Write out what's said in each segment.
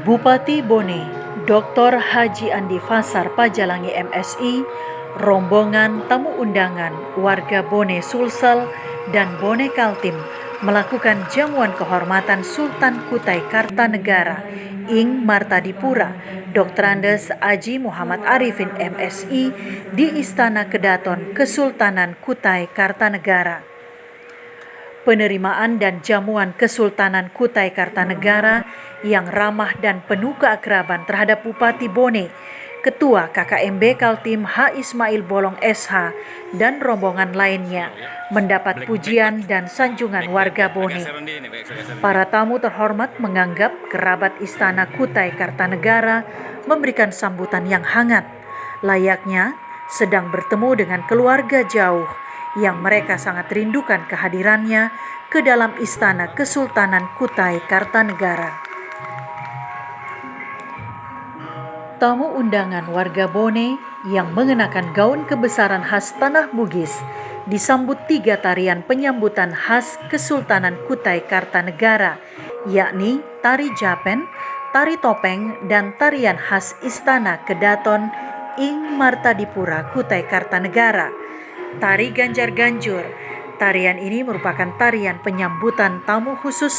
Bupati Bone, Dr. Haji Andi Fasar Pajalangi MSI, rombongan tamu undangan warga Bone Sulsel dan Bone Kaltim melakukan jamuan kehormatan Sultan Kutai Kartanegara Ing Martadipura Dr. Andes Aji Muhammad Arifin MSI di Istana Kedaton Kesultanan Kutai Kartanegara. Penerimaan dan jamuan Kesultanan Kutai Kartanegara yang ramah dan penuh keakraban terhadap Bupati Bone, Ketua KKMB Kaltim H. Ismail Bolong SH dan rombongan lainnya mendapat pujian dan sanjungan warga Bone. Para tamu terhormat menganggap kerabat Istana Kutai Kartanegara memberikan sambutan yang hangat, layaknya sedang bertemu dengan keluarga jauh yang mereka sangat rindukan kehadirannya ke dalam Istana Kesultanan Kutai Kartanegara. Tamu undangan warga Bone yang mengenakan gaun kebesaran khas Tanah Bugis disambut 3 tarian penyambutan khas Kesultanan Kutai Kartanegara, yakni tari Japen, tari topeng, dan tarian khas Istana Kedaton Ing Martadipura Kutai Kartanegara. Tari Ganjar-Ganjur. Tarian ini merupakan tarian penyambutan tamu khusus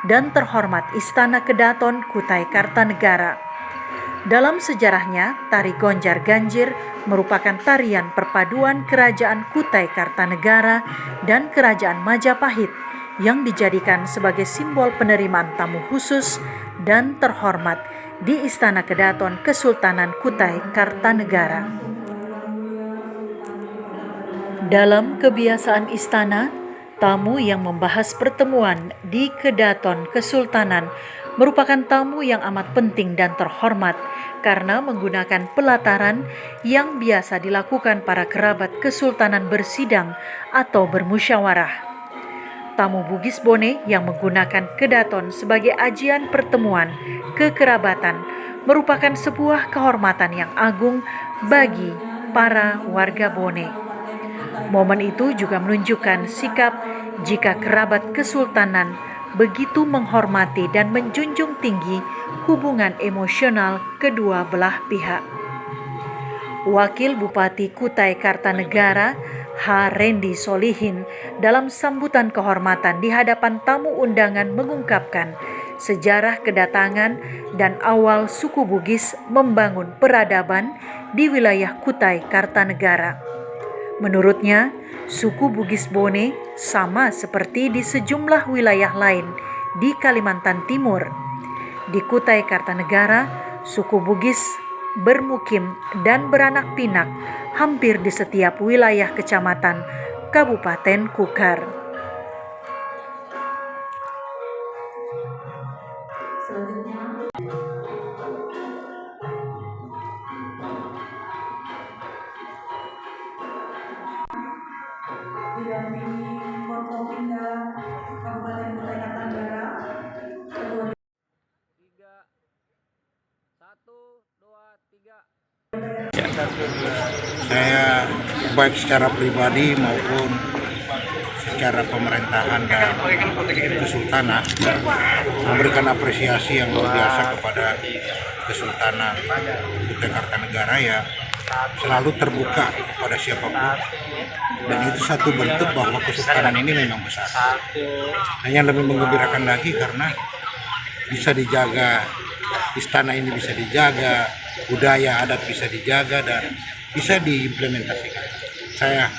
dan terhormat Istana Kedaton Kutai Kartanegara. Dalam sejarahnya, tari Ganjar-Ganjir merupakan tarian perpaduan Kerajaan Kutai Kartanegara dan Kerajaan Majapahit yang dijadikan sebagai simbol penerimaan tamu khusus dan terhormat di Istana Kedaton Kesultanan Kutai Kartanegara. Dalam kebiasaan istana, tamu yang membahas pertemuan di Kedaton Kesultanan merupakan tamu yang amat penting dan terhormat karena menggunakan pelataran yang biasa dilakukan para kerabat kesultanan bersidang atau bermusyawarah. Tamu Bugis Bone yang menggunakan Kedaton sebagai ajian pertemuan kekerabatan merupakan sebuah kehormatan yang agung bagi para warga Bone. Momen itu juga menunjukkan sikap jika kerabat kesultanan begitu menghormati dan menjunjung tinggi hubungan emosional kedua belah pihak. Wakil Bupati Kutai Kartanegara H. Rendi Solihin dalam sambutan kehormatan di hadapan tamu undangan mengungkapkan sejarah kedatangan dan awal suku Bugis membangun peradaban di wilayah Kutai Kartanegara. Menurutnya, suku Bugis Bone sama seperti di sejumlah wilayah lain di Kalimantan Timur. Di Kutai Kartanegara, suku Bugis bermukim dan beranak pinak hampir di setiap wilayah kecamatan Kabupaten Kukar. Selanjutnya, didampingi Forkopimda Kabupaten Kutai Kartanegara. 3, 1, 2, 3. Saya baik secara pribadi maupun secara pemerintahan dan kesultanan memberikan apresiasi yang luar biasa kepada Kesultanan Kutai Kartanegara yang selalu terbuka pada siapapun, dan itu satu bentuk bahwa kesultanan ini memang besar. Dan yang lebih menggembirakan lagi karena bisa dijaga, istana ini bisa dijaga, budaya adat bisa dijaga dan bisa diimplementasikan. Saya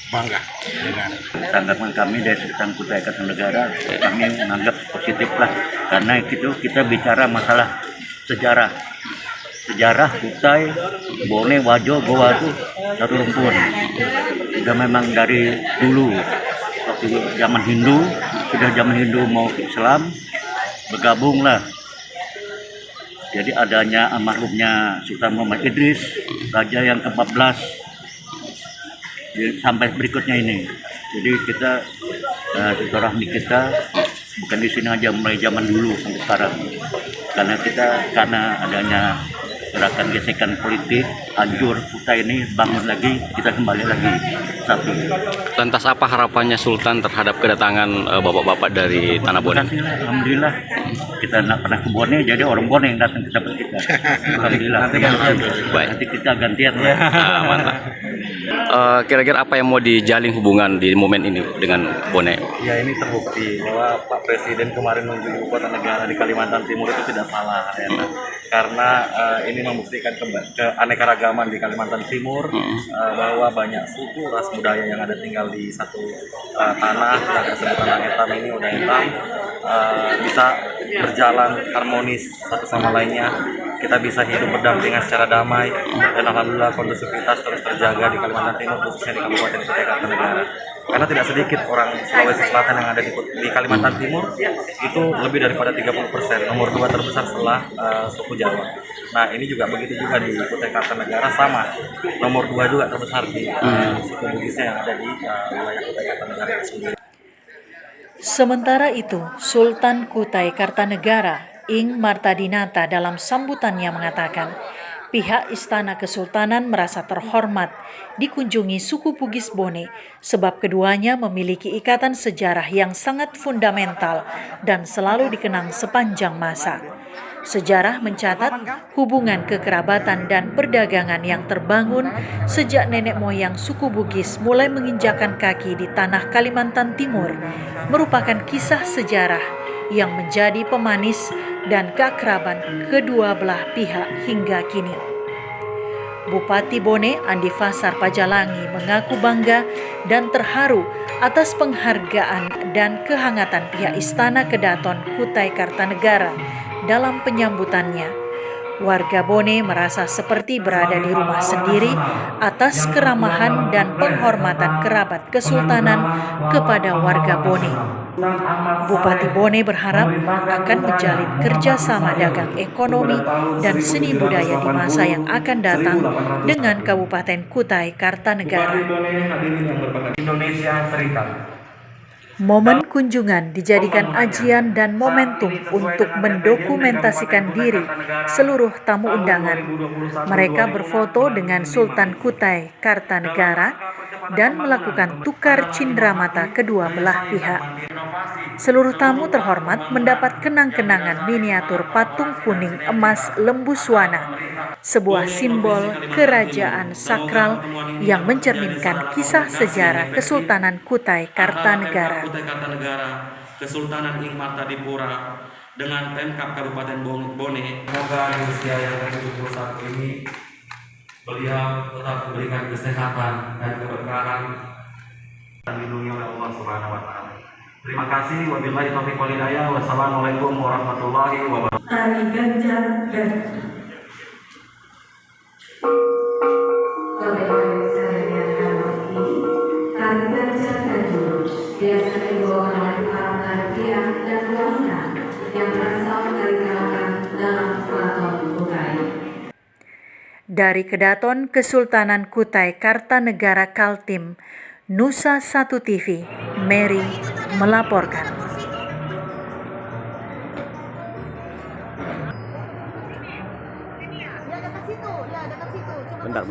bangga dengan tanggapan kami dari Sultan Kutai Kartanegara. Kami menganggap positif lah, karena itu kita bicara masalah sejarah Kutai, Bone, Wajo, Goa itu satu rumpun. Sudah memang dari dulu waktu zaman Hindu mau Islam bergabunglah. Jadi adanya almarhumnya Sultan Muhammad Idris, raja yang ke-14 sampai berikutnya ini. Jadi kita silaturahmi kita bukan di sini aja, mulai zaman dulu sampai sekarang. Karena adanya gerakan gesekan politik, hancur Kutai ini, bangun lagi, kita kembali lagi satu. Lantas apa harapannya Sultan terhadap kedatangan bapak-bapak dari Tanah Bone? Alhamdulillah, kita nak pernah ke Bone, jadi orang Bone yang datang ke tempat kita. Alhamdulillah. Baik. Nanti kita gantian ya. Mantap. Kira-kira apa yang mau dijalin hubungan di momen ini dengan Bone? Ya, ini terbukti bahwa Pak Presiden kemarin menuju ibu kota negara di Kalimantan Timur itu tidak salah, ya, karena ini membuktikan keanekaragaman di Kalimantan Timur, bahwa banyak suku ras budaya yang ada tinggal di satu tanah, kita sebut tanah etam ini udah etam, bisa berjalan harmonis satu sama lainnya. Kita bisa hidup berdampingan secara damai, dan alhamdulillah kondusivitas terus terjaga di Kalimantan Timur, khususnya di Kabupaten Kutai Kartanegara. Karena tidak sedikit orang Sulawesi Selatan yang ada di Kalimantan Timur itu lebih daripada 30%, nomor 2 terbesar setelah suku Jawa. Nah, ini juga begitu juga di Kutai Kartanegara, sama nomor 2 juga terbesar di suku Bugisnya yang ada di wilayah Kutai Kartanegara itu sendiri. Sementara itu, Sultan Kutai Kartanegara Ing Martadinata dalam sambutannya mengatakan, pihak Istana Kesultanan merasa terhormat dikunjungi suku Bugis Bone sebab keduanya memiliki ikatan sejarah yang sangat fundamental dan selalu dikenang sepanjang masa. Sejarah mencatat hubungan kekerabatan dan perdagangan yang terbangun sejak nenek moyang suku Bugis mulai menginjakan kaki di tanah Kalimantan Timur merupakan kisah sejarah yang menjadi pemanis dan keakraban kedua belah pihak hingga kini. Bupati Bone Andi Fasar Pajalangi mengaku bangga dan terharu atas penghargaan dan kehangatan pihak Istana Kedaton Kutai Kartanegara dalam penyambutannya. Warga Bone merasa seperti berada di rumah sendiri atas keramahan dan penghormatan kerabat kesultanan kepada warga Bone. Bupati Bone berharap akan menjalin kerjasama dagang ekonomi dan seni budaya di masa yang akan datang dengan Kabupaten Kutai Kartanegara. Momen kunjungan dijadikan ajian dan momentum untuk mendokumentasikan diri seluruh tamu undangan. Mereka berfoto dengan Sultan Kutai Kartanegara dan melakukan tukar cindramata kedua belah pihak. Seluruh tamu terhormat mendapat kenang-kenangan miniatur patung kuning emas Lembuswana, sebuah simbol kerajaan sakral yang mencerminkan kisah sejarah Kesultanan Kutai Kartanegara. Kesultanan Ing Martadipura dengan Pemkab Kabupaten Bone. Semoga di usia yang ke-71 ini beliau tetap diberikan kesehatan dan keberkahan dan dilindungi oleh Allah Subhanahu wa taala. Terima kasih. Wabillahi taufiq wal hidayah. Wassalamualaikum warahmatullahi wabarakatuh. Tari Ganjar dan Tari Ganjar Ganjur biasanya dibawakan oleh para penari pria dan wanita yang berasal dari kalangan dalam keraton Kutai. Dari Kedaton Kesultanan Kutai Kartanegara Kaltim, Nusa 1 TV, Mary melaporkan. Bentar.